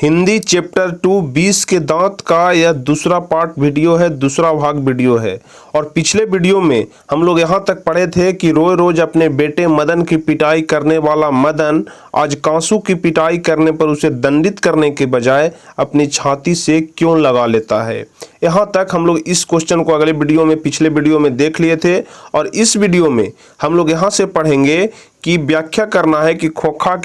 Hindi chapter 2 20 के दांत का यह दूसरा पार्ट वीडियो है, दूसरा भाग वीडियो है। और पिछले वीडियो में हम लोग यहाँ तक पढ़े थे कि रोज रोज अपने बेटे मदन की पिटाई करने वाला मदन आज कांसू की पिटाई करने पर उसे दंडित करने के बजाय अपनी छाती से क्यों लगा लेता है। यहाँ तक हम लोग इस क्वेश्चन को अगले वीडियो में, पिछले वीडियो में देख लिए थे। और इस वीडियो में हम लोग यहाँ से पढ़ेंगे कि व्याख्या करना है कि खोखा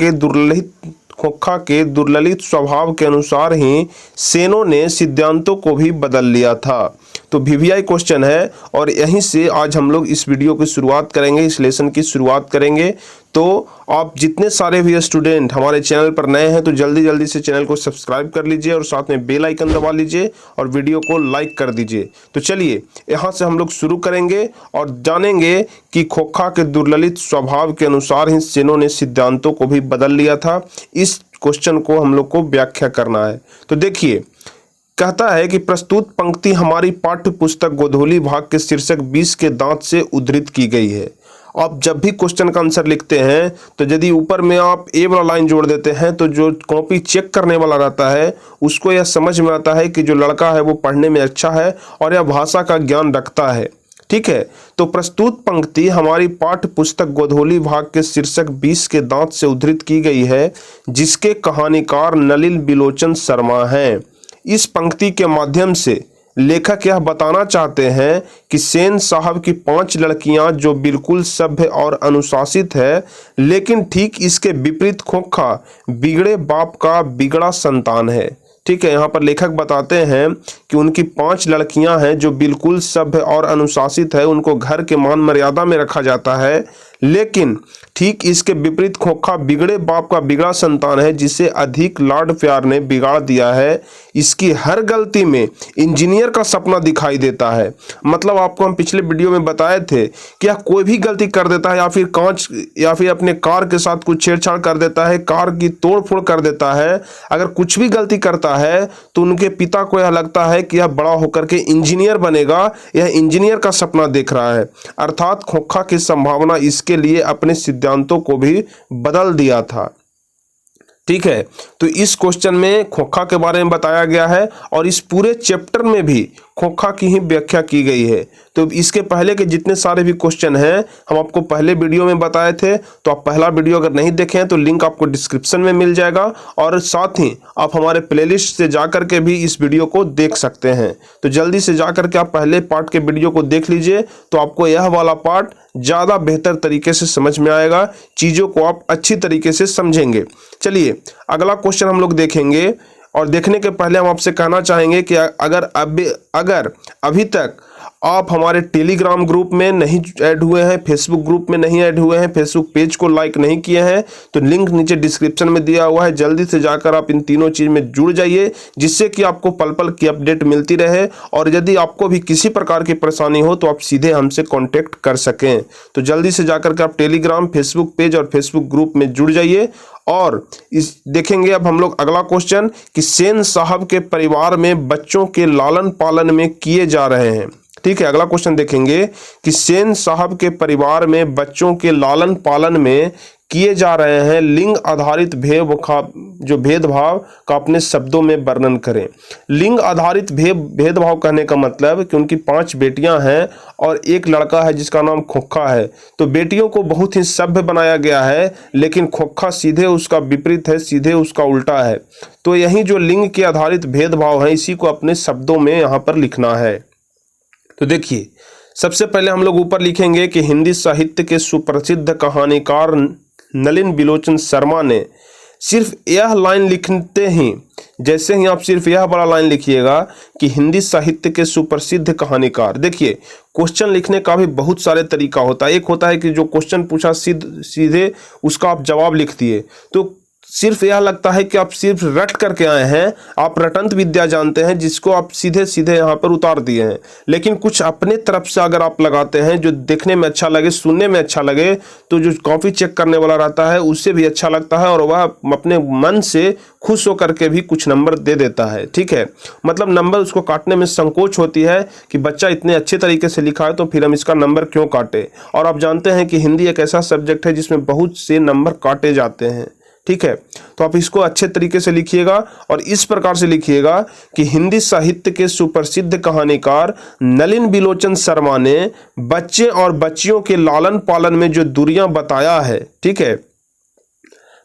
के दुर्ललित स्वभाव के अनुसार ही सेनों ने सिद्धांतों को भी बदल लिया था। तो वीवीआई क्वेश्चन है और यहीं से आज हम लोग इस वीडियो की शुरुआत करेंगे, इस लेसन की शुरुआत करेंगे। तो आप जितने सारे भी स्टूडेंट हमारे चैनल पर नए हैं तो जल्दी जल्दी से चैनल को सब्सक्राइब कर लीजिए और साथ में बेल आइकन दबा लीजिए और वीडियो को लाइक कर दीजिए। तो चलिए यहाँ से हम लोग शुरू करेंगे और जानेंगे कि खोखा के दुर्ललित स्वभाव के अनुसार ही सेनों ने सिद्धांतों को भी बदल लिया था। इस क्वेश्चन को हम लोग को व्याख्या करना है। तो देखिए, कहता है कि प्रस्तुत पंक्ति हमारी पाठ्य पुस्तक गोधूली भाग के शीर्षक 20 के दांत से उद्धृत की गई है। आप जब भी क्वेश्चन का आंसर लिखते हैं तो यदि ऊपर में आप ए वाला लाइन जोड़ देते हैं तो जो कॉपी चेक करने वाला रहता है उसको यह समझ में आता है कि जो लड़का है वो पढ़ने में अच्छा है और यह भाषा का ज्ञान रखता है। ठीक है, तो प्रस्तुत पंक्ति हमारी पाठ्य पुस्तक गोधूली भाग के शीर्षक 20 के दांत से उद्धृत की गई है, जिसके कहानीकार नलिन बिलोचन शर्मा हैं। इस पंक्ति के माध्यम से लेखक यह बताना चाहते हैं कि सेन साहब की 5 लड़कियां जो बिल्कुल सभ्य और अनुशासित है, लेकिन ठीक इसके विपरीत खोखा बिगड़े बाप का बिगड़ा संतान है। ठीक है, यहाँ पर लेखक बताते हैं कि उनकी 5 लड़कियां हैं जो बिल्कुल सभ्य और अनुशासित है, उनको घर के मान मर्यादा में रखा जाता है, लेकिन ठीक इसके विपरीत खोखा बिगड़े बाप का बिगड़ा संतान है, जिसे अधिक लाड प्यार ने बिगाड़ दिया है। इसकी हर गलती में इंजीनियर का सपना दिखाई देता है। मतलब आपको हम पिछले वीडियो में बताए थे कि यह कोई भी गलती कर देता है या फिर अपने कार के साथ कुछ छेड़छाड़ कर देता है, कार की तोड़फोड़ कर देता है। अगर कुछ भी गलती करता है तो उनके पिता को यह लगता है कि यह बड़ा होकर के इंजीनियर बनेगा, यह इंजीनियर का सपना देख रहा है। अर्थात खोखा की संभावना इसके लिए अपने सिद्धांतों को भी बदल दिया था। ठीक है, तो इस क्वेश्चन में खोखा के बारे में बताया गया है और इस पूरे चैप्टर में भी खोखा की ही व्याख्या की गई है। तो इसके पहले के जितने सारे भी क्वेश्चन हैं हम आपको पहले वीडियो में बताए थे, तो आप पहला वीडियो अगर नहीं देखे हैं तो लिंक आपको डिस्क्रिप्शन में मिल जाएगा और साथ ही आप हमारे प्लेलिस्ट से जाकर के भी इस वीडियो को देख सकते हैं। तो जल्दी से जाकर के आप पहले पार्ट के वीडियो को देख लीजिए, तो आपको यह वाला पार्ट ज़्यादा बेहतर तरीके से समझ में आएगा, चीज़ों को आप अच्छी तरीके से समझेंगे। चलिए अगला क्वेश्चन हम लोग देखेंगे और देखने के पहले हम आपसे कहना चाहेंगे कि अगर अभी तक आप हमारे टेलीग्राम ग्रुप में नहीं ऐड हुए हैं, फेसबुक ग्रुप में नहीं ऐड हुए हैं, फेसबुक पेज को लाइक नहीं किए हैं, तो लिंक नीचे डिस्क्रिप्शन में दिया हुआ है, जल्दी से जाकर आप इन तीनों चीज़ में जुड़ जाइए, जिससे कि आपको पल पल की अपडेट मिलती रहे। और यदि आपको भी किसी प्रकार की परेशानी हो तो आप सीधे हमसे कॉन्टेक्ट कर सकें। तो जल्दी से जाकर के आप टेलीग्राम, फेसबुक पेज और फेसबुक ग्रुप में जुड़ जाइए। और इस देखेंगे अब हम लोग अगला क्वेश्चन कि सेन साहब के परिवार में बच्चों के लालन पालन में किए जा रहे हैं। ठीक है, अगला क्वेश्चन देखेंगे कि सेन साहब के परिवार में बच्चों के लालन पालन में किए जा रहे हैं लिंग आधारित भेदभाव का अपने शब्दों में वर्णन करें। लिंग आधारित भेदभाव कहने का मतलब कि उनकी 5 बेटियां हैं और एक लड़का है जिसका नाम खोखा है। तो बेटियों को बहुत ही सभ्य बनाया गया है, लेकिन खोखा सीधे उसका विपरीत है, सीधे उसका उल्टा है। तो यही जो लिंग के आधारित भेदभाव है, इसी को अपने शब्दों में यहाँ पर लिखना है। तो देखिए, सबसे पहले हम लोग ऊपर लिखेंगे कि हिंदी साहित्य के सुप्रसिद्ध कहानीकार नलिन बिलोचन शर्मा ने सिर्फ यह लाइन लिखते ही, जैसे ही आप सिर्फ यह बड़ा लाइन लिखिएगा कि हिंदी साहित्य के सुप्रसिद्ध कहानीकार। देखिए, क्वेश्चन लिखने का भी बहुत सारे तरीका होता है। एक होता है कि जो क्वेश्चन पूछा सीधे उसका आप जवाब लिख दिए, तो सिर्फ यह लगता है कि आप सिर्फ रट करके आए हैं, आप रटंत विद्या जानते हैं, जिसको आप सीधे सीधे यहाँ पर उतार दिए हैं। लेकिन कुछ अपने तरफ से अगर आप लगाते हैं जो देखने में अच्छा लगे, सुनने में अच्छा लगे, तो जो कॉपी चेक करने वाला रहता है उससे भी अच्छा लगता है और वह अपने मन से खुश होकर के भी कुछ नंबर दे देता है। ठीक है, मतलब नंबर उसको काटने में संकोच होती है कि बच्चा इतने अच्छे तरीके से लिखा है तो फिर हम इसका नंबर क्यों काटे। और आप जानते हैं कि हिंदी एक ऐसा सब्जेक्ट है जिसमें बहुत से नंबर काटे जाते हैं। ठीक है, तो आप इसको अच्छे तरीके से लिखिएगा और इस प्रकार से लिखिएगा कि हिंदी साहित्य के सुप्रसिद्ध कहानीकार नलिन बिलोचन शर्मा ने बच्चे और बच्चियों के लालन पालन में जो दूरियां बताया है, ठीक है,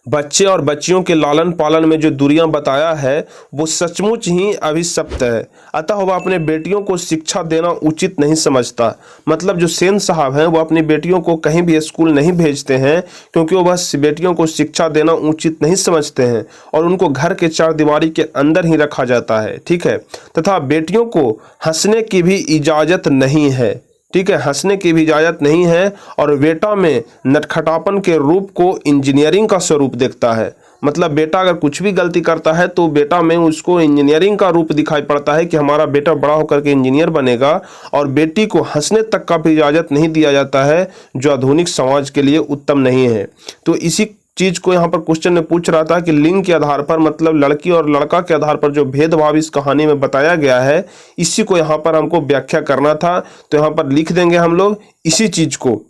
बच्चे और बच्चियों के लालन पालन में जो दूरियां बताया है वो सचमुच ही अभिशप्त है। अतः वह अपने बेटियों को शिक्षा देना उचित नहीं समझता। मतलब जो सेन साहब हैं वो अपनी बेटियों को कहीं भी स्कूल नहीं भेजते हैं क्योंकि वो बस बेटियों को शिक्षा देना उचित नहीं समझते हैं और उनको घर के चार दीवारी के अंदर ही रखा जाता है, ठीक है, तथा बेटियों को हंसने की भी इजाज़त नहीं है, ठीक है, हंसने की भी इजाज़त नहीं है और बेटा में नटखटापन के रूप को इंजीनियरिंग का स्वरूप देखता है। मतलब बेटा अगर कुछ भी गलती करता है तो बेटा में उसको इंजीनियरिंग का रूप दिखाई पड़ता है कि हमारा बेटा बड़ा होकर के इंजीनियर बनेगा, और बेटी को हंसने तक का भी इजाज़त नहीं दिया जाता है जो आधुनिक समाज के लिए उत्तम नहीं है। तो इसी चीज को यहाँ पर क्वेश्चन में पूछ रहा था कि लिंग के आधार पर, मतलब लड़की और लड़का के आधार पर जो भेदभाव इस कहानी में बताया गया है, इसी को यहाँ पर हमको व्याख्या करना था। तो यहाँ पर लिख देंगे हम लोग इसी चीज को,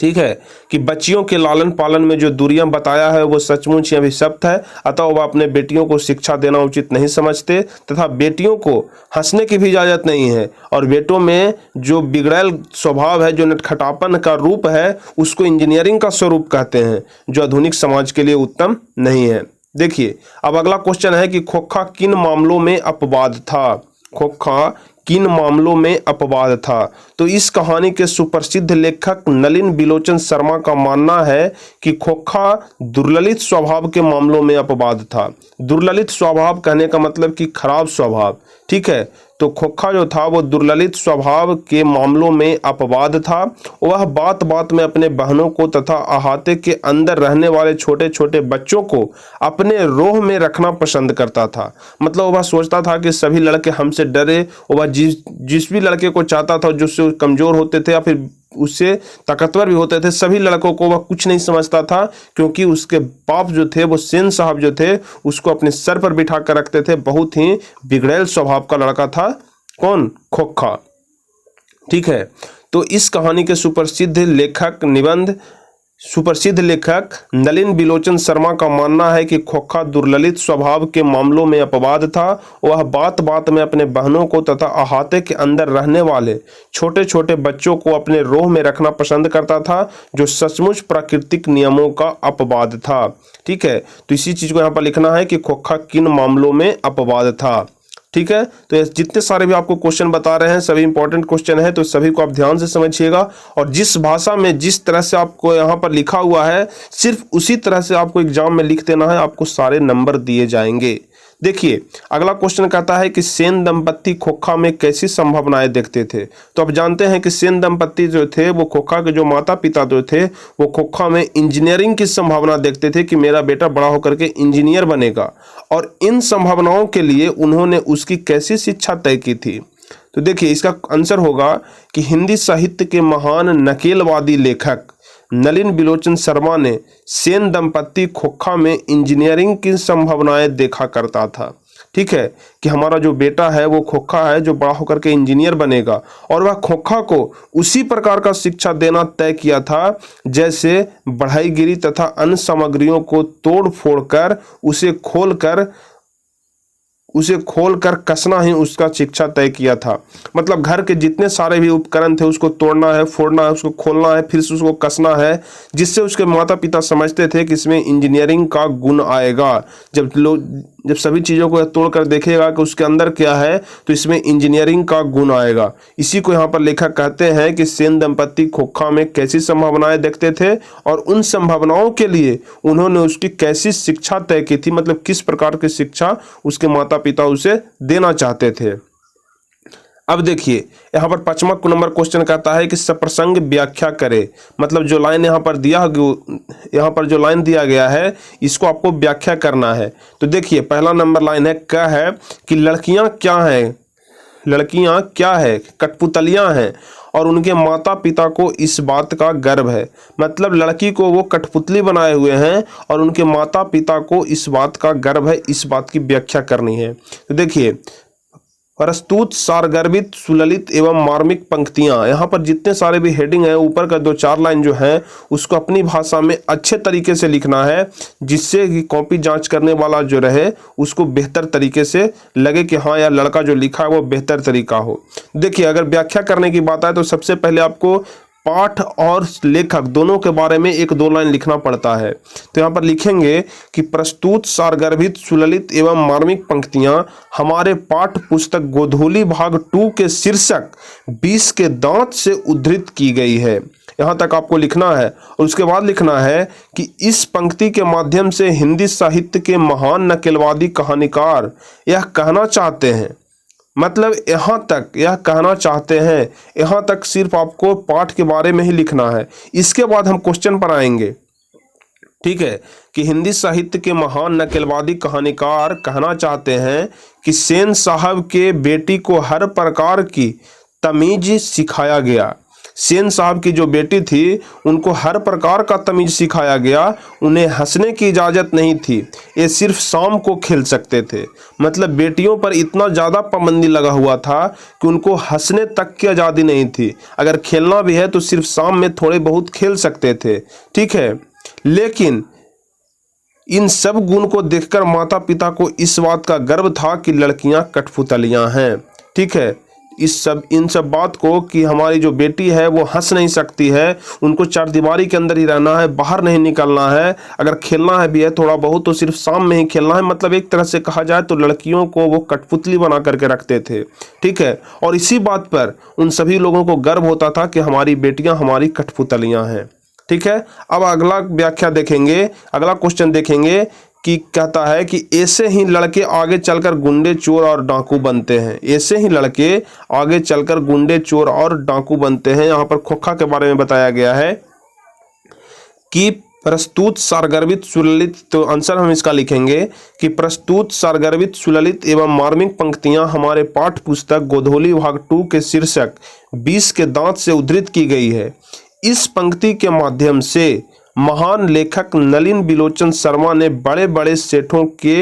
ठीक है, कि बच्चियों के लालन पालन में जो दूरियां बताया है वो सचमुच ही अभिशप्त है। अतः वह अपने बेटियों को शिक्षा देना उचित नहीं समझते तथा बेटियों को हंसने की भी इजाज़त नहीं है, और बेटों में जो बिगड़ैल स्वभाव है, जो नटखटापन का रूप है, उसको इंजीनियरिंग का स्वरूप कहते हैं जो आधुनिक समाज के लिए उत्तम नहीं है। देखिए अब अगला क्वेश्चन है कि खोखा किन मामलों में अपवाद था। खोखा किन मामलों में अपवाद था। तो इस कहानी के सुप्रसिद्ध लेखक नलिन बिलोचन शर्मा का मानना है कि खोखा दुर्ललित स्वभाव के मामलों में अपवाद था। दुर्ललित स्वभाव कहने का मतलब कि खराब स्वभाव, ठीक है, तो खोखा जो था वो दुर्ललित स्वभाव के मामलों में अपवाद था। वह बात बात में अपने बहनों को तथा अहाते के अंदर रहने वाले छोटे छोटे बच्चों को अपने रोह में रखना पसंद करता था। मतलब वह सोचता था कि सभी लड़के हमसे डरे, वह जिस भी लड़के को चाहता था, जिससे कमजोर होते थे या फिर उससे ताकतवर भी होते थे, सभी लड़कों को वह कुछ नहीं समझता था, क्योंकि उसके बाप जो थे वो सेन साहब जो थे उसको अपने सर पर बिठा कर रखते थे। बहुत ही बिगड़ैल स्वभाव का लड़का था कौन? खोखा, ठीक है। तो इस कहानी के सुप्रसिद्ध लेखक नलिन बिलोचन शर्मा का मानना है कि खोखा दुर्ललित स्वभाव के मामलों में अपवाद था। वह बात बात में अपने बहनों को तथा अहाते के अंदर रहने वाले छोटे छोटे बच्चों को अपने रोह में रखना पसंद करता था, जो सचमुच प्राकृतिक नियमों का अपवाद था, ठीक है। तो इसी चीज को यहाँ पर लिखना है कि खोखा किन मामलों में अपवाद था, ठीक है। तो जितने सारे भी आपको क्वेश्चन बता रहे हैं सभी इंपॉर्टेंट क्वेश्चन है, तो सभी को आप ध्यान से समझिएगा, और जिस भाषा में जिस तरह से आपको यहाँ पर लिखा हुआ है सिर्फ उसी तरह से आपको एग्जाम में लिख देना है, आपको सारे नंबर दिए जाएंगे। देखिए अगला क्वेश्चन कहता है कि सेन दंपत्ति खोखा में कैसी संभावनाएं देखते थे। तो आप जानते हैं कि सेन दंपत्ति जो थे वो खोखा के जो माता पिता जो थे वो खोखा में इंजीनियरिंग की संभावना देखते थे कि मेरा बेटा बड़ा होकर के इंजीनियर बनेगा, और इन संभावनाओं के लिए उन्होंने उसकी कैसी शिक्षा तय की थी। तो देखिए इसका आंसर होगा कि हिंदी साहित्य के महान नकेलवादी लेखक नलिन बिलोचन शर्मा ने सेन दंपत्ति खोखा में इंजीनियरिंग की संभावनाएं देखा करता था, ठीक है, कि हमारा जो बेटा है वो खोखा है जो बड़ा होकर के इंजीनियर बनेगा, और वह खोखा को उसी प्रकार का शिक्षा देना तय किया था जैसे बढ़ईगिरी तथा अन्य सामग्रियों को तोड़ फोड़ कर उसे खोलकर कसना ही उसका शिक्षा तय किया था। मतलब घर के जितने सारे भी उपकरण थे उसको तोड़ना है, फोड़ना है, उसको खोलना है, फिर से उसको कसना है, जिससे उसके माता पिता समझते थे कि इसमें इंजीनियरिंग का गुण आएगा। जब सभी चीज़ों को तोड़ कर देखेगा कि उसके अंदर क्या है तो इसमें इंजीनियरिंग का गुण आएगा। इसी को यहाँ पर लेखक कहते हैं कि सेन दंपत्ति खोखा में कैसी संभावनाएं देखते थे और उन संभावनाओं के लिए उन्होंने उसकी कैसी शिक्षा तय की थी, मतलब किस प्रकार की शिक्षा उसके माता पिता उसे देना चाहते थे। अब देखिए यहाँ पर 5वां नंबर क्वेश्चन कहता है कि सप्रसंग व्याख्या करे। मतलब जो लाइन यहाँ पर जो लाइन दिया गया है इसको आपको व्याख्या करना है। तो देखिए पहला नंबर लाइन है, क्या है कि लड़कियां क्या है, कठपुतलियां हैं और उनके माता पिता को इस बात का गर्व है। मतलब लड़की को वो कठपुतली बनाए हुए हैं और उनके माता पिता को इस बात का गर्व है, इस बात की व्याख्या करनी है। तो देखिए प्रस्तुत सारगर्भित सुललित एवं मार्मिक पंक्तियां। यहाँ पर जितने सारे भी हेडिंग है, ऊपर का 2-4 लाइन जो है उसको अपनी भाषा में अच्छे तरीके से लिखना है, जिससे कि कॉपी जांच करने वाला जो रहे उसको बेहतर तरीके से लगे कि हाँ यार लड़का जो लिखा है वो बेहतर तरीका हो। देखिए, अगर व्याख्या करने की बात है तो सबसे पहले आपको पाठ और लेखक दोनों के बारे में 1-2 लाइन लिखना पड़ता है। तो यहाँ पर लिखेंगे कि प्रस्तुत सारगर्भित सुललित एवं मार्मिक पंक्तियां हमारे पाठ पुस्तक गोधूली भाग 2 के शीर्षक 20 के दांत से उद्धृत की गई है। यहाँ तक आपको लिखना है और उसके बाद लिखना है कि इस पंक्ति के माध्यम से हिंदी साहित्य के महान नकलवादी कहानीकार यह कहना चाहते हैं, मतलब यहाँ तक यह कहना चाहते हैं, यहाँ तक सिर्फ आपको पाठ के बारे में ही लिखना है। इसके बाद हम क्वेश्चन पर आएंगे, ठीक है, कि हिंदी साहित्य के महान नकलवादी कहानीकार कहना चाहते हैं कि सेन साहब के बेटी को हर प्रकार की तमीज सिखाया गया। सेन साहब की जो बेटी थी उनको हर प्रकार का तमीज सिखाया गया। उन्हें हंसने की इजाज़त नहीं थी, ये सिर्फ शाम को खेल सकते थे। मतलब बेटियों पर इतना ज़्यादा पाबंदी लगा हुआ था कि उनको हंसने तक की आज़ादी नहीं थी। अगर खेलना भी है तो सिर्फ शाम में थोड़े बहुत खेल सकते थे, ठीक है। लेकिन इन सब गुण को देखकर माता पिता को इस बात का गर्व था कि लड़कियां कठपुतलियां हैं, ठीक है। इन सब बात को कि हमारी जो बेटी है वो हंस नहीं सकती है, उनको चारदीवारी के अंदर ही रहना है, बाहर नहीं निकलना है। अगर खेलना है भी है थोड़ा बहुत तो सिर्फ शाम में ही खेलना है। मतलब एक तरह से कहा जाए तो लड़कियों को वो कठपुतली बना करके रखते थे, ठीक है। और इसी बात पर उन सभी लोगों को गर्व होता था कि हमारी बेटियां हमारी कठपुतलियां हैं, ठीक है। अब अगला व्याख्या देखेंगे, अगला क्वेश्चन देखेंगे कि कहता है कि ऐसे ही लड़के आगे चलकर गुंडे चोर और डाकू बनते हैं। ऐसे ही लड़के आगे चलकर गुंडे चोर और डाकू बनते हैं। यहाँ पर खोखा के बारे में बताया गया है कि प्रस्तुत सारगर्भित सुललित, तो आंसर हम इसका लिखेंगे कि प्रस्तुत सारगर्भित सुललित एवं मार्मिक पंक्तियां हमारे पाठ पुस्तक गोधूली भाग 2 के शीर्षक 20 के दांत से उद्धृत की गई है। इस पंक्ति के माध्यम से महान लेखक नलिन बिलोचन शर्मा ने बड़े बड़े सेठों के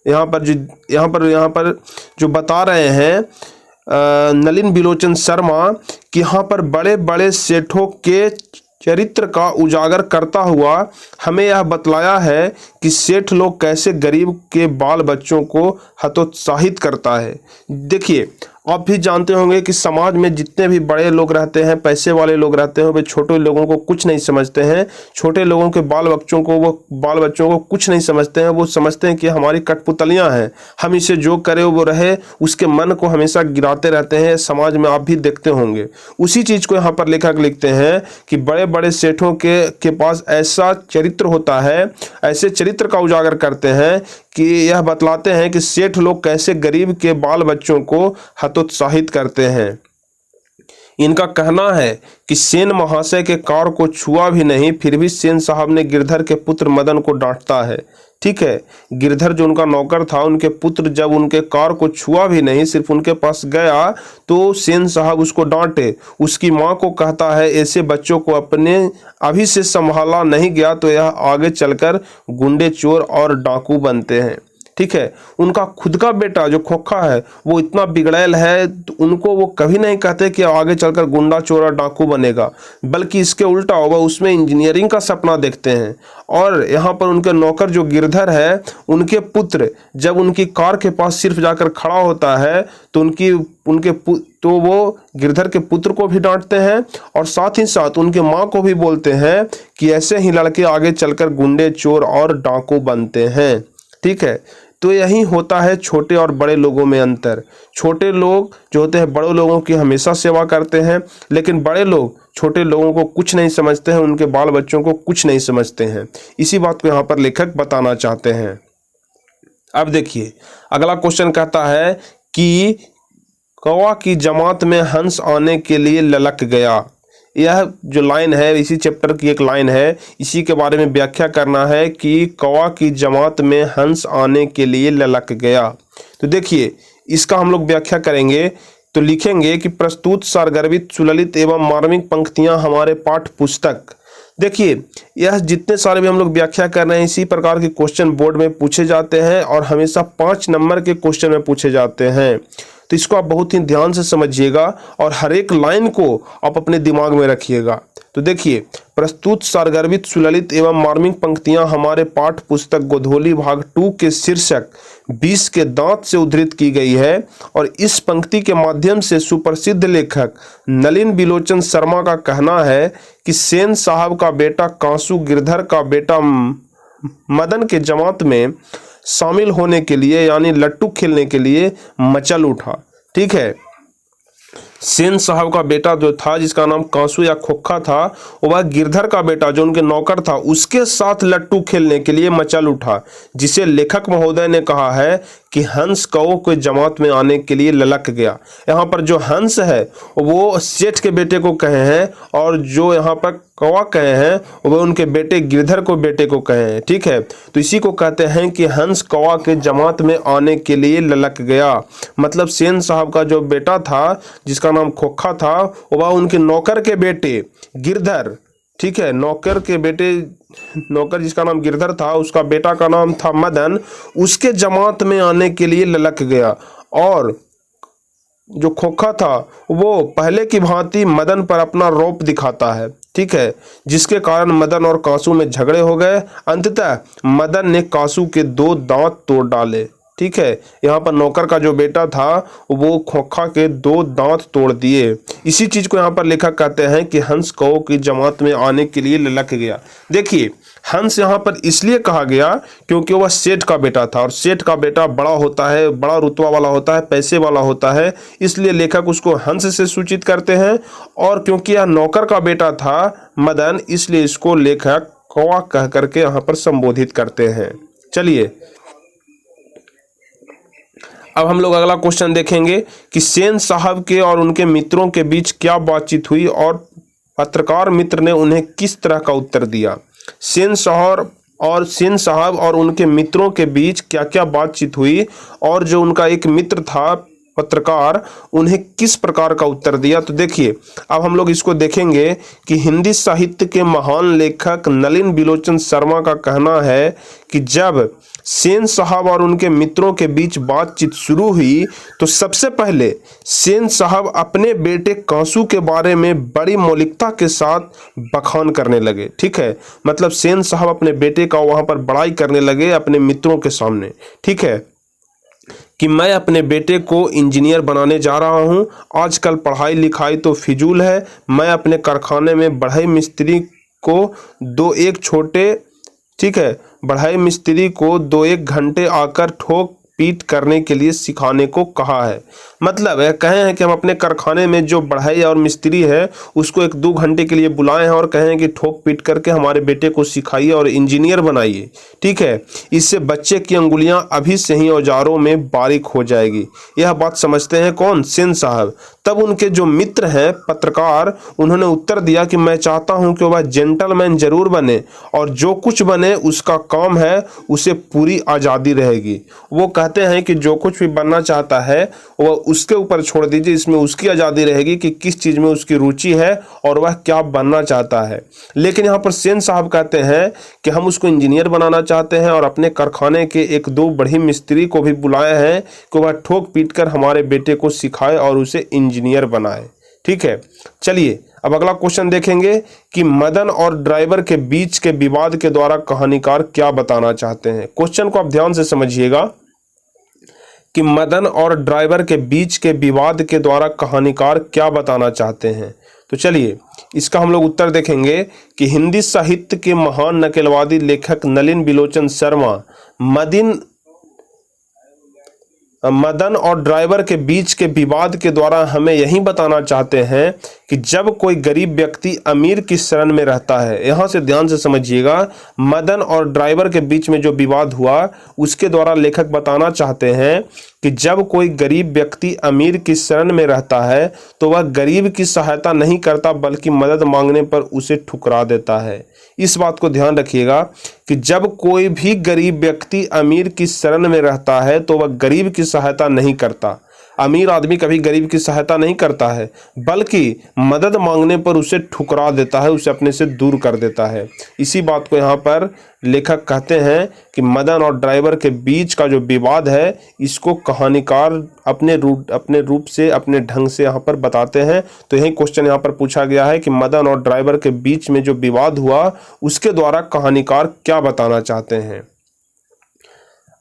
यहाँ पर जो बता रहे हैं नलिन बिलोचन शर्मा कि यहाँ पर बड़े बड़े सेठों के चरित्र का उजागर करता हुआ हमें यह बतलाया है कि सेठ लोग कैसे गरीब के बाल बच्चों को हतोत्साहित करता है। देखिए, आप भी जानते होंगे कि समाज में जितने भी बड़े लोग रहते हैं, पैसे वाले लोग रहते हैं, वे छोटे लोगों को कुछ नहीं समझते हैं। छोटे लोगों के बाल बच्चों को कुछ नहीं समझते हैं। वो समझते हैं कि हमारी कठपुतलियां हैं, हम इसे जो करे वो रहे, उसके मन को हमेशा गिराते रहते हैं। समाज में आप भी देखते होंगे। उसी चीज को यहाँ पर लेखक लिखते हैं कि बड़े बड़े सेठों के पास ऐसा चरित्र होता है, ऐसे चरित्र का उजागर करते हैं कि यह बतलाते हैं कि सेठ लोग कैसे गरीब के बाल बच्चों को हतोत्साहित करते हैं। इनका कहना है कि सेन महाशय के कार को छुआ भी नहीं, फिर भी सेन साहब ने गिरधर के पुत्र मदन को डांटता है, ठीक है। गिरधर जो उनका नौकर था, उनके पुत्र जब उनके कार को छुआ भी नहीं, सिर्फ उनके पास गया तो सेन साहब उसको डांटे। उसकी माँ को कहता है ऐसे बच्चों को अपने अभी से संभाला नहीं गया तो यह आगे चलकर गुंडे चोर और डाकू बनते हैं, ठीक है। उनका खुद का बेटा जो खोखा है वो इतना बिगड़ैल है तो उनको वो कभी नहीं कहते कि आगे चलकर गुंडा चोर और डाकू बनेगा, बल्कि इसके उल्टा होगा, उसमें इंजीनियरिंग का सपना देखते हैं। और यहाँ पर उनके नौकर जो गिरधर है, उनके पुत्र जब उनकी कार के पास सिर्फ जाकर खड़ा होता है तो तो वो गिरधर के पुत्र को भी डांटते हैं और साथ ही साथ उनके माँ को भी बोलते हैं कि ऐसे ही लड़के आगे चलकर गुंडे चोर और डाकू बनते हैं, ठीक है। तो यही होता है छोटे और बड़े लोगों में अंतर। छोटे लोग जो होते हैं बड़े लोगों की हमेशा सेवा करते हैं, लेकिन बड़े लोग छोटे लोगों को कुछ नहीं समझते हैं, उनके बाल बच्चों को कुछ नहीं समझते हैं। इसी बात को यहाँ पर लेखक बताना चाहते हैं। अब देखिए, अगला क्वेश्चन कहता है कि कौवा की जमात में हंस आने के लिए ललक गया। यह जो लाइन है इसी चैप्टर की एक लाइन है, इसी के बारे में व्याख्या करना है कि कौवा की जमात में हंस आने के लिए ललक गया। तो देखिए, इसका हम लोग व्याख्या करेंगे तो लिखेंगे कि प्रस्तुत सारगर्भित सुललित एवं मार्मिक पंक्तियां हमारे पाठ पुस्तक देखिए, यह जितने सारे भी हम लोग व्याख्या कर रहे हैं इसी प्रकार के क्वेश्चन बोर्ड में पूछे जाते हैं और हमेशा 5 नंबर के क्वेश्चन में पूछे जाते हैं। तो इसको आप बहुत ही ध्यान से समझिएगा और हर एक लाइन को आप अपने दिमाग में रखिएगा। तो देखिए, प्रस्तुत सारगर्भित सुललित एवं मार्मिक पंक्तियां हमारे पाठ्य पुस्तक गोधोली भाग 2 के शीर्षक 20 के दांत से उद्धृत की गई है और इस पंक्ति के माध्यम से सुप्रसिद्ध लेखक नलिन बिलोचन शर्मा का कहना है कि सेन साहब का बेटा कांसू गिरधर का बेटा मदन के जमात में शामिल होने के लिए यानी लट्टू खेलने के लिए मचल उठा। ठीक है, सेन साहब का बेटा जो था जिसका नाम कांसू या खोखा था, वह गिरधर का बेटा जो उनके नौकर था उसके साथ लट्टू खेलने के लिए मचल उठा, जिसे लेखक महोदय ने कहा है कि हंस कौ के जमात में आने के लिए ललक गया। यहाँ पर जो हंस है वो सेठ के बेटे को कहे हैं और जो यहाँ पर कौवा कहे हैं वो उनके बेटे गिरधर को बेटे को कहे हैं। ठीक है, तो इसी को कहते हैं कि हंस कौवा के जमात में आने के लिए ललक गया। मतलब सेन साहब का जो बेटा था जिसका नाम खोखा था वह उनके नौकर के बेटे गिरधर, ठीक है, नौकर जिसका नाम गिरधर था उसका बेटा का नाम था मदन, उसके जमात में आने के लिए ललक गया। और जो खोखा था वो पहले की भांति मदन पर अपना रौब दिखाता है। ठीक है, जिसके कारण मदन और कांसू में झगड़े हो गए। अंततः मदन ने कांसू के 2 दांत तोड़ डाले। ठीक है, यहाँ पर नौकर का जो बेटा था वो खोखा के 2 दांत तोड़ दिए। इसी चीज को यहाँ पर लेखक कहते हैं कि हंस कौ की जमात में आने के लिए ललक गया। देखिए, हंस यहाँ पर इसलिए कहा गया क्योंकि वह सेठ का बेटा था और सेठ का बेटा बड़ा होता है, बड़ा रुतबा वाला होता है, पैसे वाला होता है, इसलिए लेखक उसको हंस से सूचित करते हैं। और क्योंकि यह नौकर का बेटा था मदन, इसलिए इसको लेखक कौवा कह करके यहाँ पर संबोधित करते हैं। चलिए अब हम लोग अगला क्वेश्चन देखेंगे कि सेन साहब के और उनके मित्रों के बीच क्या बातचीत हुई और पत्रकार मित्र ने उन्हें किस तरह का उत्तर दिया। सेन साहब और उनके मित्रों के बीच क्या क्या बातचीत हुई और जो उनका एक मित्र था पत्रकार उन्हें किस प्रकार का उत्तर दिया। तो देखिए, अब हम लोग इसको देखेंगे कि हिंदी साहित्य के महान लेखक नलिन बिलोचन शर्मा का कहना है कि जब सेन साहब और उनके मित्रों के बीच बातचीत शुरू हुई तो सबसे पहले सेन साहब अपने बेटे कांसू के बारे में बड़ी मौलिकता के साथ बखान करने लगे। ठीक है, मतलब सेन साहब अपने बेटे का वहां पर बड़ाई करने लगे अपने मित्रों के सामने। ठीक है, कि मैं अपने बेटे को इंजीनियर बनाने जा रहा हूं, आजकल पढ़ाई लिखाई तो फिजूल है, मैं अपने कारखाने में बढ़ई मिस्त्री को 2-1 घंटे आकर ठोक पीट करने के लिए सिखाने को कहा है। मतलब है कहे हैं कि हम अपने कारखाने में जो बढ़ई और मिस्त्री है उसको 1-2 घंटे के लिए बुलाए हैं और कहे हैं कि ठोक पीट करके हमारे बेटे को सिखाइए और इंजीनियर बनाइए। ठीक है, इससे बच्चे की अंगुलियां अभी से ही औजारों में बारीक हो जाएगी। यह बात समझते हैं कौन? सेन साहब। तब उनके जो मित्र हैं पत्रकार, उन्होंने उत्तर दिया कि मैं चाहता हूं कि वह जेंटलमैन जरूर बने और जो कुछ बने उसका काम है, उसे पूरी आज़ादी रहेगी। वो कहते हैं कि जो कुछ भी बनना चाहता है वह उसके ऊपर छोड़ दीजिए, इसमें उसकी आज़ादी रहेगी कि किस चीज़ में उसकी रुचि है और वह क्या बनना चाहता है। लेकिन यहाँ पर सेन साहब कहते हैं कि हम उसको इंजीनियर बनाना चाहते हैं और अपने कारखाने के 1-2 बढ़ी मिस्त्री को भी बुलाए हैं कि वह ठोक पीट कर हमारे बेटे को सिखाए और उसे इंजीनियर बनाए। ठीक है, चलिए अब अगला क्वेश्चन देखेंगे कि मदन और ड्राइवर के बीच के विवाद के द्वारा कहानीकार क्या बताना चाहते हैं। क्वेश्चन को आप ध्यान से समझिएगा कि मदन और ड्राइवर के बीच के विवाद के द्वारा कहानीकार क्या बताना चाहते हैं। तो चलिए इसका हम लोग उत्तर देखेंगे कि हिंदी साहित्य के महान नकेलवादी लेखक नलिन बिलोचन शर्मा मदन और ड्राइवर के बीच के विवाद के द्वारा हमें यही बताना चाहते हैं कि जब कोई गरीब व्यक्ति अमीर की शरण में रहता है। यहाँ से ध्यान से समझिएगा, मदन और ड्राइवर के बीच में जो विवाद हुआ उसके द्वारा लेखक बताना चाहते हैं कि जब कोई गरीब व्यक्ति अमीर की शरण में रहता है तो वह गरीब की सहायता नहीं करता बल्कि मदद मांगने पर उसे ठुकरा देता है। इस बात को ध्यान रखिएगा कि जब कोई भी गरीब व्यक्ति अमीर की शरण में रहता है तो वह गरीब की सहायता नहीं करता अमीर आदमी कभी गरीब की सहायता नहीं करता है, बल्कि मदद मांगने पर उसे ठुकरा देता है, उसे अपने से दूर कर देता है। इसी बात को यहाँ पर लेखक कहते हैं कि मदन और ड्राइवर के बीच का जो विवाद है, इसको कहानीकार अपने रूप से, अपने ढंग से यहाँ पर बताते हैं। तो यही क्वेश्चन यहाँ पर पूछा गया है कि मदन और ड्राइवर के बीच में जो विवाद हुआ, उसके द्वारा कहानीकार क्या बताना चाहते हैं।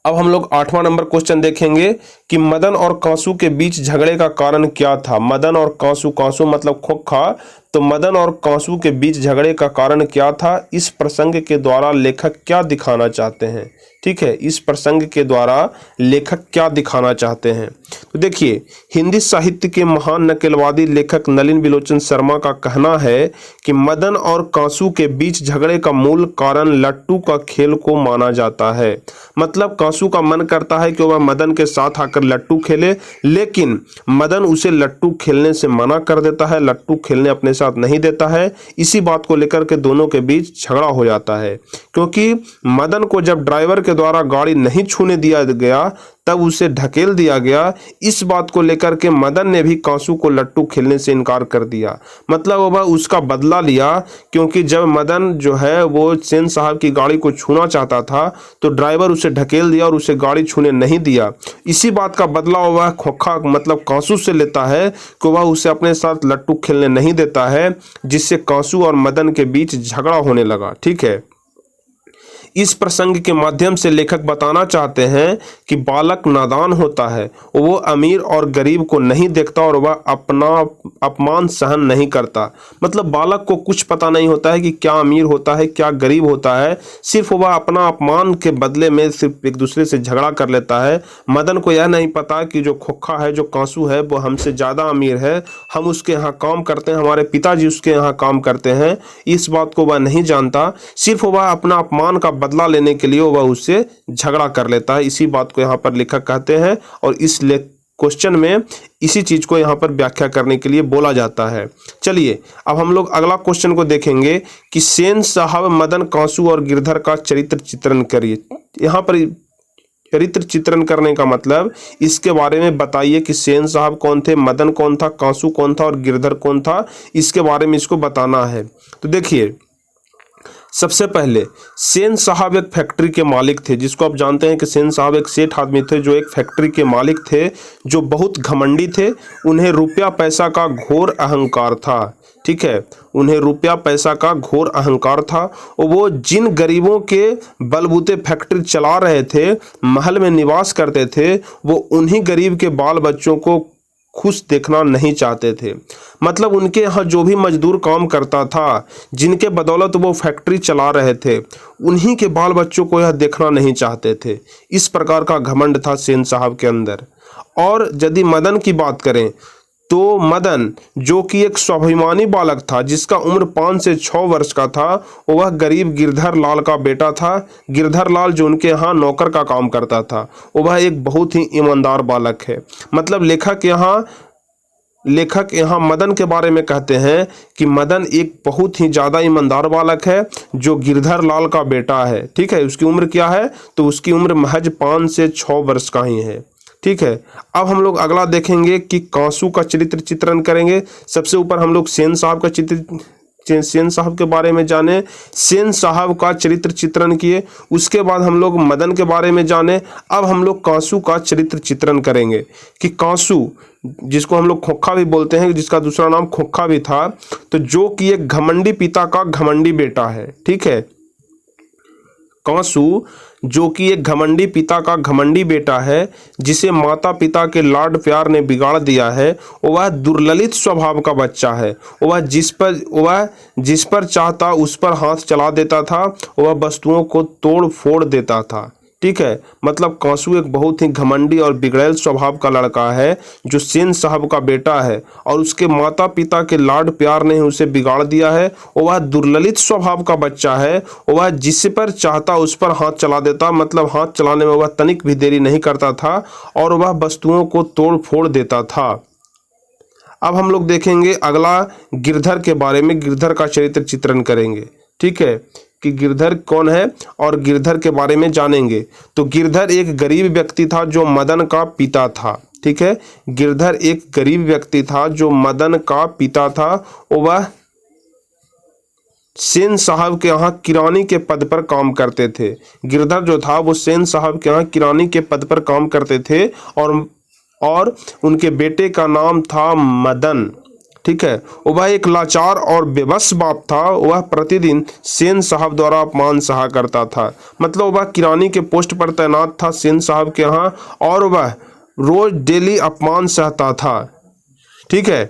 अब हम लोग 8वां नंबर क्वेश्चन देखेंगे कि मदन और कांसू के बीच झगड़े का कारण क्या था। मदन और कांसू, कांसू मतलब खोखा, तो मदन और कांसू के बीच झगड़े का कारण क्या था, इस प्रसंग के द्वारा लेखक क्या दिखाना चाहते हैं। ठीक है, इस प्रसंग के द्वारा लेखक क्या दिखाना चाहते हैं। तो देखिए, हिंदी साहित्य के महान नकेलवादी लेखक नलिन बिलोचन शर्मा का कहना है कि मदन और कांसू के बीच झगड़े का मूल कारण लट्टू का खेल को माना जाता है। मतलब कांसू का मन करता है कि वह मदन के साथ आकर लट्टू खेले, लेकिन मदन उसे लट्टू खेलने से मना कर देता है, लट्टू खेलने अपने साथ नहीं देता है। इसी बात को लेकर के दोनों के बीच झगड़ा हो जाता है, क्योंकि मदन को जब ड्राइवर के द्वारा गाड़ी नहीं छूने दिया गया, तब उसे ढकेल दिया गया। इस बात को लेकर के मदन ने भी कांसू को लट्टू खेलने से इनकार कर दिया। मतलब वह उसका बदला लिया, क्योंकि जब मदन जो है वो सेन साहब की गाड़ी को छूना चाहता था, तो ड्राइवर उसे ढकेल दिया और उसे गाड़ी छूने नहीं दिया। इसी बात का बदला वह खोखा मतलब कांसू से लेता है कि वह उसे अपने साथ लट्टू खेलने नहीं देता है, जिससे कांसू और मदन के बीच झगड़ा होने लगा। ठीक है, इस प्रसंग के माध्यम से लेखक बताना चाहते हैं कि बालक नादान होता है, वो अमीर और गरीब को नहीं देखता और वह अपना अपमान सहन नहीं करता। मतलब बालक को कुछ पता नहीं होता है कि क्या अमीर होता है, क्या गरीब होता है, सिर्फ वह अपना अपमान के बदले में सिर्फ एक दूसरे से झगड़ा कर लेता है। मदन को यह नहीं पता कि जो खोखा है, जो कांसू है, वो हमसे ज़्यादा अमीर है, हम उसके यहाँ काम करते हैं, हमारे पिताजी उसके यहाँ काम करते हैं, इस बात को वह नहीं जानता। सिर्फ वह अपना अपमान का बदला लेने के लिए वह उससे झगड़ा कर लेता है। इसी बात को यहाँ पर लेखक कहते हैं, और इस क्वेश्चन में इसी चीज को यहाँ पर व्याख्या करने के लिए बोला जाता है। चलिए अब हम लोग अगला क्वेश्चन को देखेंगे कि सेन साहब, मदन, कांसू और गिरधर का चरित्र चित्रण करिए। यहाँ पर चरित्र चित्रण करने का मतलब इसके बारे में बताइए कि सेन साहब कौन थे, मदन कौन था, कांसू कौन था और गिरधर कौन था, इसके बारे में इसको बताना है। तो देखिए, सबसे पहले सेन साहब एक फैक्ट्री के मालिक थे, जिसको आप जानते हैं कि सेन साहब एक सेठ आदमी थे जो एक फैक्ट्री के मालिक थे, जो बहुत घमंडी थे। उन्हें रुपया पैसा का घोर अहंकार था। ठीक है, उन्हें रुपया पैसा का घोर अहंकार था, और वो जिन गरीबों के बलबूते फैक्ट्री चला रहे थे, महल में निवास करते थे, वो उन्हीं गरीब के बाल बच्चों को खुश देखना नहीं चाहते थे। मतलब उनके यहाँ जो भी मजदूर काम करता था, जिनके बदौलत वो फैक्ट्री चला रहे थे, उन्हीं के बाल बच्चों को यह देखना नहीं चाहते थे। इस प्रकार का घमंड था सेन साहब के अंदर। और यदि मदन की बात करें, तो मदन जो कि एक स्वाभिमानी बालक था, जिसका उम्र 5 से 6 वर्ष का था, वह गरीब गिरधर लाल का बेटा था। गिरधर लाल जो उनके यहाँ नौकर का काम करता था, वह एक बहुत ही ईमानदार बालक है। मतलब लेखक यहाँ मदन के बारे में कहते हैं कि मदन एक बहुत ही ज़्यादा ईमानदार बालक है, जो गिरधर लाल का बेटा है। ठीक है, उसकी उम्र क्या है, तो उसकी उम्र महज 5 से 6 वर्ष का ही है। ठीक है, अब हम लोग अगला देखेंगे कि कांसू का चरित्र चित्रण करेंगे। सबसे ऊपर हम लोग सेन साहब का सेन साहब के बारे में जाने, सेन साहब का चरित्र चित्रण किए। उसके बाद हम लोग मदन के बारे में जाने। अब हम लोग कांसू का चरित्र चित्रण करेंगे कि कांसू, जिसको हम लोग खोखा भी बोलते हैं, जिसका दूसरा नाम खोखा भी था, तो जो कि एक घमंडी पिता का घमंडी बेटा है। ठीक है, कांसू जो कि एक घमंडी पिता का घमंडी बेटा है, जिसे माता पिता के लाड प्यार ने बिगाड़ दिया है। वह दुर्ललित स्वभाव का बच्चा है। वह जिस पर चाहता उस पर हाथ चला देता था। वह वस्तुओं को तोड़ फोड़ देता था। ठीक है, मतलब कांसू एक बहुत ही घमंडी और बिगड़ैल स्वभाव का लड़का है, जो सेन साहब का बेटा है, और उसके माता पिता के लाड प्यार ने उसे बिगाड़ दिया है। वह दुर्ललित स्वभाव का बच्चा है। वह जिस पर चाहता उस पर हाथ चला देता, मतलब हाथ चलाने में वह तनिक भी देरी नहीं करता था, और वह वस्तुओं को तोड़ फोड़ देता था। अब हम लोग देखेंगे अगला गिरधर के बारे में, गिरधर का चरित्र चित्रण करेंगे। ठीक है, कि गिरधर कौन है और गिरधर के बारे में जानेंगे। तो गिरधर एक गरीब व्यक्ति था, जो मदन का पिता था। ठीक है। गिरधर एक गरीब व्यक्ति था जो मदन का पिता था। वह सेन साहब के यहाँ किरानी के पद पर काम करते थे। गिरधर जो था वो सेन साहब के यहाँ किरानी के पद पर काम करते थे और उनके बेटे का नाम था मदन, ठीक है। वह एक लाचार और बेबस बाप था। वह प्रतिदिन सेन साहब द्वारा अपमान सहा करता था। मतलब वह किरानी के पोस्ट पर तैनात था सेन साहब के यहाँ और वह रोज डेली अपमान सहता था, ठीक है।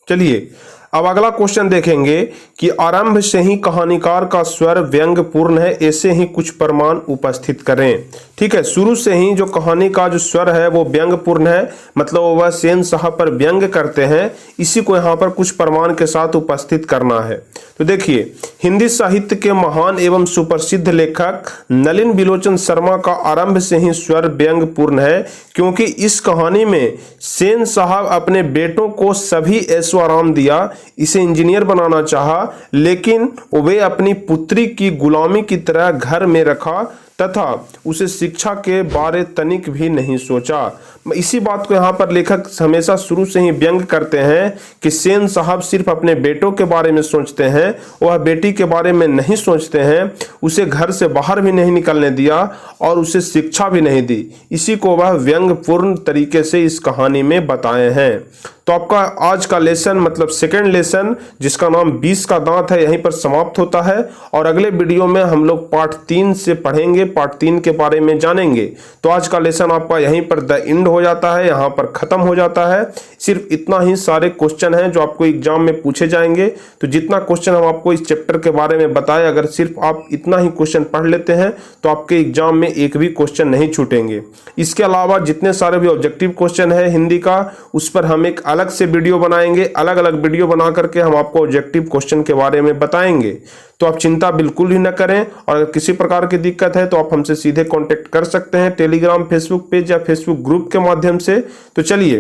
चलिए अब अगला क्वेश्चन देखेंगे कि आरंभ से ही कहानीकार का स्वर व्यंग्यपूर्ण है, ऐसे ही कुछ प्रमाण उपस्थित करें। ठीक है, शुरू से ही जो कहानी का जो स्वर है वो व्यंग्यपूर्ण है, मतलब वह सेन साहब पर व्यंग्य करते हैं। इसी को यहाँ पर कुछ प्रमाण के साथ उपस्थित करना है। तो देखिए, हिंदी साहित्य के महान एवं सुप्रसिद्ध लेखक नलिन बिलोचन शर्मा का आरंभ से ही स्वर व्यंग्यपूर्ण है, क्योंकि इस कहानी में सेन साहब अपने बेटों को सभी ऐशो आराम दिया, इसे इंजीनियर बनाना चाहा, लेकिन वे अपनी पुत्री की गुलामी की तरह घर में रखा तथा उसे शिक्षा के बारे तनिक भी नहीं सोचा। इसी बात को यहाँ पर लेखक हमेशा शुरू से ही व्यंग करते हैं कि सेन साहब सिर्फ अपने बेटों के बारे में सोचते हैं, वह बेटी के बारे में नहीं सोचते हैं, उसे घर से बाहर भी नहीं निकलने दिया और उसे शिक्षा भी नहीं दी। इसी को वह व्यंग्यपूर्ण तरीके से इस कहानी में बताए हैं। तो आपका आज का लेसन मतलब सेकेंड लेसन जिसका नाम 20 का दांत है, यहीं पर समाप्त होता है और अगले वीडियो में हम लोग पार्ट 3 से पढ़ेंगे, पार्ट 3 के बारे में जानेंगे। तो आज का लेसन आपका यहीं पर द एंड हो जाता है, यहाँ पर खत्म हो जाता है। सिर्फ इतना ही सारे क्वेश्चन हैं जो आपको एग्जाम में पूछे जाएंगे। तो जितना क्वेश्चन हम आपको इस चैप्टर के बारे में बताए, अगर सिर्फ आप इतना ही क्वेश्चन पढ़ लेते हैं तो आपके एग्जाम में एक भी क्वेश्चन नहीं छूटेंगे। इसके अलावा जितने सारे भी ऑब्जेक्टिव क्वेश्चन है हिंदी का, उस पर हम एक अलग से वीडियो बनाएंगे, अलग अलग वीडियो बना करके हम आपको ऑब्जेक्टिव क्वेश्चन के बारे में बताएंगे। तो आप चिंता बिल्कुल ही न करें और अगर किसी प्रकार की दिक्कत है तो आप हमसे सीधे कांटेक्ट कर सकते हैं टेलीग्राम, फेसबुक पेज या फेसबुक ग्रुप के माध्यम से। तो चलिए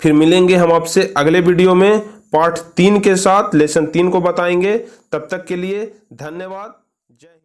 फिर मिलेंगे हम आपसे अगले वीडियो में पार्ट 3 के साथ, लेसन 3 को बताएंगे। तब तक के लिए धन्यवाद। जय हिंद।